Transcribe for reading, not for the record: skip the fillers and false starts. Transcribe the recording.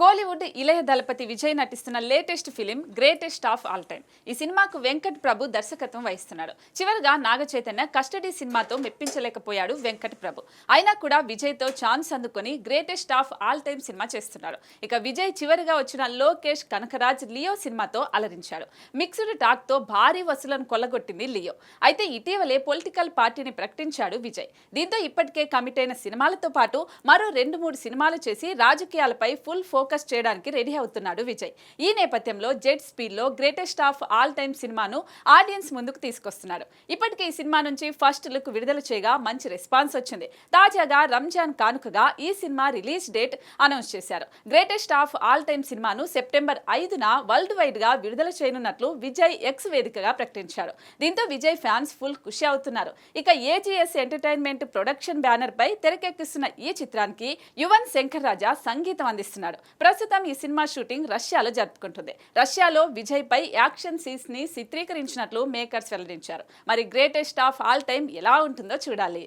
కోలీవుడ్ ఇళయ దళపతి విజయ్ నటిస్తున్న latest film greatest of all time. ఈ సినిమాకు వెంకట్ ప్రభు దర్శకత్వం వహిస్తున్నాడు. చివరిగా నాగ చైతన్య కస్టడీ సినిమాతో మెప్పించలేకపోయాడు వెంకట్ ప్రభు. అయినా కూడా విజయ్ తో ఛాన్స్ అందుకొని greatest of all time cinema చేస్తున్నాడు. ఇక విజయ్ చివరిగా వచ్చిన లోకేష్ కనకరాజ్ లియో సినిమాతో అలరించాడు. మిక్స్డ్ టాక్ తో భారీ వసూలను కొల్లగొట్టింది లియో. అయితే ఇటీవలే పొలిటికల్ పార్టీని ప్రకటించాడు విజయ్. దీంతో ఇప్పటికే కమిట్ అయిన సినిమాలతో పాటు మరో 2-3 సినిమాలు చేసి రాజకీయాలపై ఫుల్ ఫోకస్ చేయడానికి రెడీ అవుతున్నాడు విజయ్. ఈ నేపథ్యంలో జెట్ స్పీడ్ లో గ్రేటెస్ట్ ఆఫ్ ఆల్ టైమ్ సినిమాను ఆడియన్స్ ముందుకు తీసుకొస్తున్నాడు. ఇప్పటికే ఈ సినిమా నుంచి ఫస్ట్ లుక్ విడుదల చేయగా మంచి రెస్పాన్స్ వచ్చింది. తాజాగా రంజాన్ కానుకగా ఈ సినిమా రిలీజ్ డేట్ అనౌన్స్ చేశారు. గ్రేటెస్ట్ ఆఫ్ ఆల్ టైమ్ సినిమాను సెప్టెంబర్ 5న వరల్డ్ వైడ్ గా విడుదల చేయనున్నట్లు విజయ్ ఎక్స్ వేదికగా ప్రకటించారు. దీంతో విజయ్ ఫ్యాన్స్ ఫుల్ ఖుషి అవుతున్నారు. ఇక ఏజీఎస్ ఎంటర్టైన్మెంట్ ప్రొడక్షన్ బ్యానర్ పై తెరకెక్కిస్తున్న ఈ చిత్రానికి యువన్ శంకర్ రాజా సంగీతం అందిస్తున్నాడు. ప్రస్తుతం ఈ సినిమా షూటింగ్ రష్యాలో జరుపుకుంటుంది. రష్యాలో విజయ్ పై యాక్షన్ సీన్స్ ని చిత్రీకరించినట్లు మేకర్స్ వెల్లడించారు. మరి గ్రేటెస్ట్ ఆఫ్ ఆల్ టైమ్ ఎలా ఉంటుందో చూడాలి.